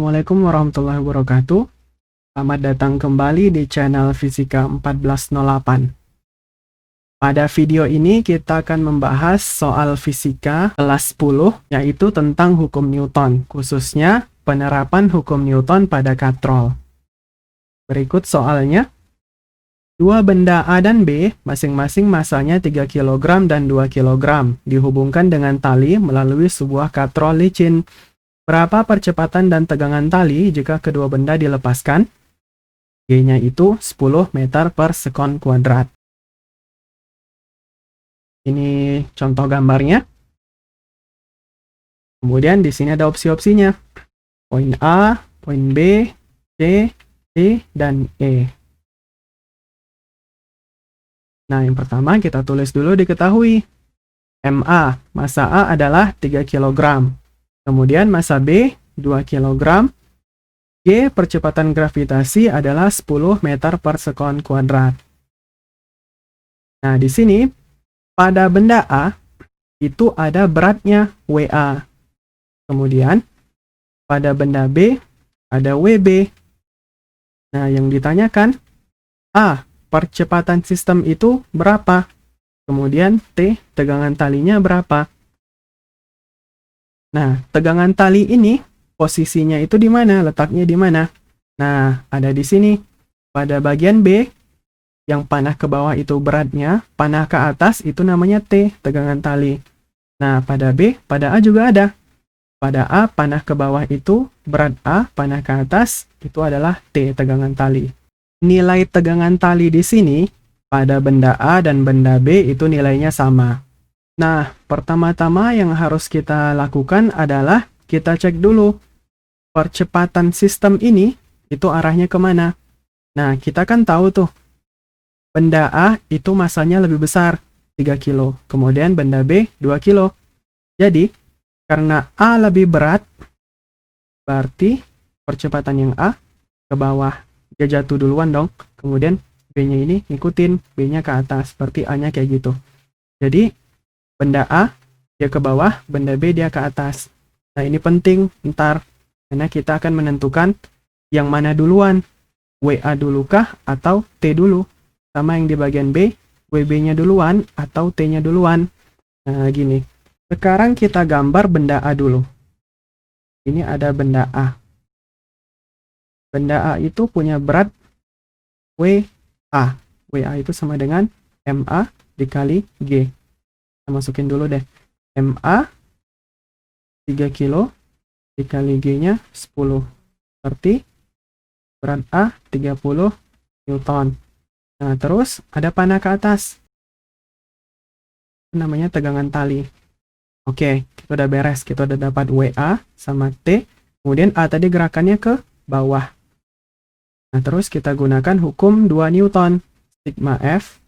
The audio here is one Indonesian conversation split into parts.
Assalamualaikum warahmatullahi wabarakatuh. Selamat datang kembali di channel Fisika 1408. Pada video ini kita akan membahas soal fisika kelas 10, yaitu tentang hukum Newton, khususnya penerapan hukum Newton pada katrol. Berikut soalnya. Dua benda A dan B, masing-masing masanya 3 kg dan 2 kg, dihubungkan dengan tali melalui sebuah katrol licin. Berapa percepatan dan tegangan tali jika kedua benda dilepaskan? G-nya itu 10 meter per sekon kuadrat. Ini contoh gambarnya. Kemudian di sini ada opsi-opsinya. Poin A, poin B, C, D, dan E. Nah, yang pertama kita tulis dulu diketahui. MA, massa A adalah 3 kg. Kemudian massa B, 2 kg. G, percepatan gravitasi adalah 10 meter per sekon kuadrat. Nah, di sini, pada benda A, itu ada beratnya WA. Kemudian, pada benda B, ada WB. Nah, yang ditanyakan, A, percepatan sistem itu berapa? Kemudian T, tegangan talinya berapa? Nah, tegangan tali ini posisinya itu di mana? Letaknya di mana? Nah, ada di sini. Pada bagian B, yang panah ke bawah itu beratnya, panah ke atas itu namanya T, tegangan tali. Nah, pada B, pada A juga ada. Pada A, panah ke bawah itu berat A, panah ke atas itu adalah T, tegangan tali. Nilai tegangan tali di sini pada benda A dan benda B itu nilainya sama. Nah, pertama-tama yang harus kita lakukan adalah kita cek dulu percepatan sistem ini itu arahnya kemana. Nah, kita kan tahu tuh benda A itu masanya lebih besar 3 kilo, kemudian benda B 2 kilo. Jadi, karena A lebih berat, berarti percepatan yang A ke bawah. Dia jatuh duluan dong, kemudian B-nya ini ngikutin, B-nya ke atas, berarti A-nya kayak gitu. Jadi, benda A, dia ke bawah, benda B, dia ke atas. Nah, ini penting, ntar, karena kita akan menentukan yang mana duluan, WA dulukah atau T dulu. Sama yang di bagian B, WB-nya duluan atau T-nya duluan. Nah, gini. Sekarang kita gambar benda A dulu. Ini ada benda A. Benda A itu punya berat WA. WA itu sama dengan MA dikali G. Kita masukin dulu deh. MA 3 kilo dikali G-nya 10. Berarti berat A 30 Newton. Nah, terus ada panah ke atas. Namanya tegangan tali. Oke, kita udah beres. Kita udah dapat WA sama T. Kemudian A tadi gerakannya ke bawah. Nah, terus kita gunakan hukum 2 Newton. Sigma F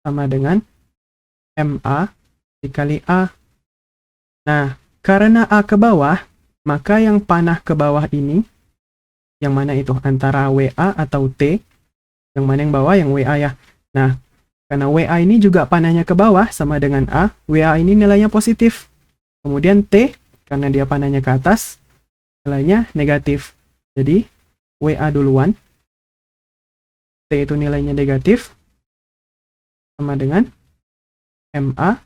sama dengan MA dikali A. Nah, karena A ke bawah, maka yang panah ke bawah ini, yang mana itu? Antara WA atau T. Yang mana yang bawah? Yang WA ya. Nah, karena WA ini juga panahnya ke bawah sama dengan A, WA ini nilainya positif. Kemudian T, karena dia panahnya ke atas, nilainya negatif. Jadi, WA duluan. T itu nilainya negatif, sama dengan MA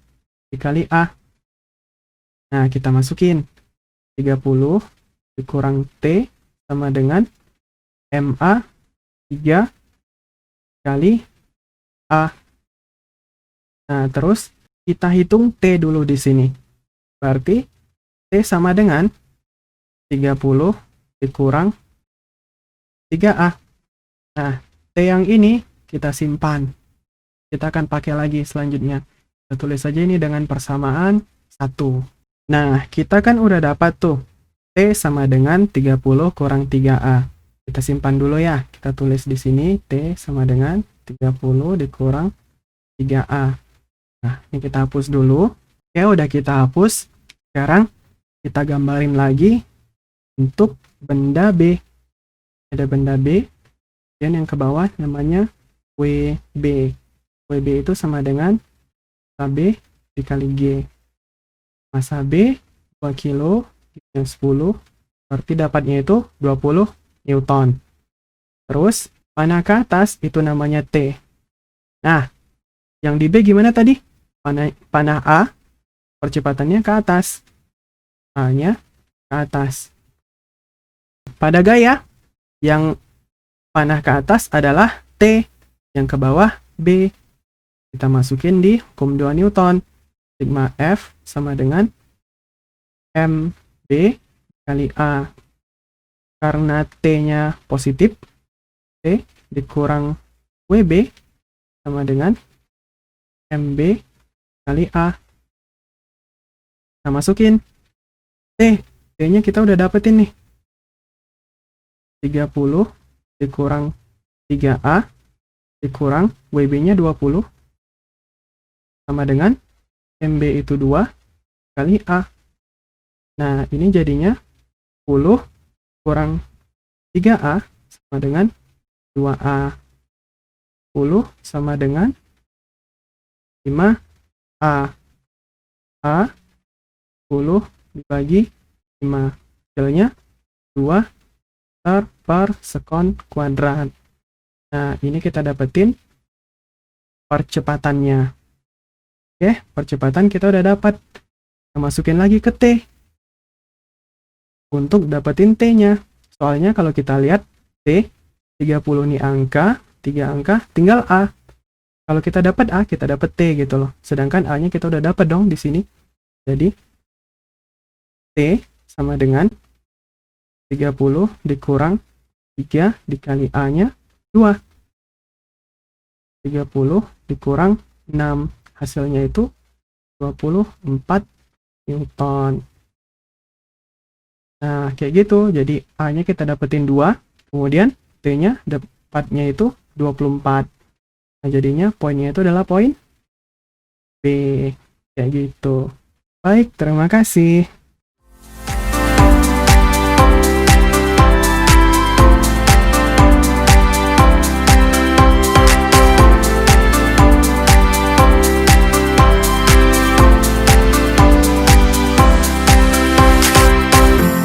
dikali A. Nah, kita masukin 30 dikurang T sama dengan MA 3 kali A. Nah, terus kita hitung T dulu di sini. Berarti T sama dengan 30 dikurang 3A. Nah, T yang ini kita simpan. Kita akan pakai lagi selanjutnya. Kita tulis saja ini dengan persamaan 1. Nah, kita kan udah dapat tuh. T sama dengan 30 kurang 3A. Kita simpan dulu ya. Kita tulis di sini T sama dengan 30 dikurang 3A. Nah, ini kita hapus dulu. Ya, udah kita hapus. Sekarang kita gambarin lagi untuk benda B. Ada benda B. Dan yang ke bawah namanya WB. WB itu sama dengan massa B dikali G. Massa B 2 kilo, 10, Berarti dapatnya itu 20 Newton. Terus, panah ke atas itu namanya T. Nah, yang di B gimana tadi? Panah A, percepatannya ke atas. A-nya ke atas. Pada gaya, yang panah ke atas adalah T, yang ke bawah B. Kita masukin di hukum 2 Newton. Sigma F sama dengan MB kali A. Karena T-nya positif, T dikurang WB sama dengan MB kali A. Nah, masukin T. T-nya kita udah dapetin nih. 30 dikurang 3A dikurang WB-nya 20 sama dengan MB itu 2 kali A. Nah, ini jadinya 10 kurang 3A sama dengan 2A. 10 sama dengan 5A. A 10 dibagi 5. Hasilnya 2 meter per sekon kuadrat. Nah, ini kita dapetin percepatannya. Oke, percepatan kita udah dapat. Kita masukin lagi ke T. Untuk dapetin T-nya. Soalnya kalau kita lihat T, 30 ini angka, 3 angka, tinggal A. Kalau kita dapat A, kita dapat T gitu loh. Sedangkan A-nya kita udah dapat dong di sini. Jadi, T sama dengan 30 dikurang 3 dikali A-nya 2. 30 dikurang 6. Hasilnya itu 24 Newton. Nah, kayak gitu. Jadi, A-nya kita dapetin 2. Kemudian, T-nya dapatnya itu 24. Nah, jadinya poinnya itu adalah poin B. Kayak gitu. Baik, terima kasih.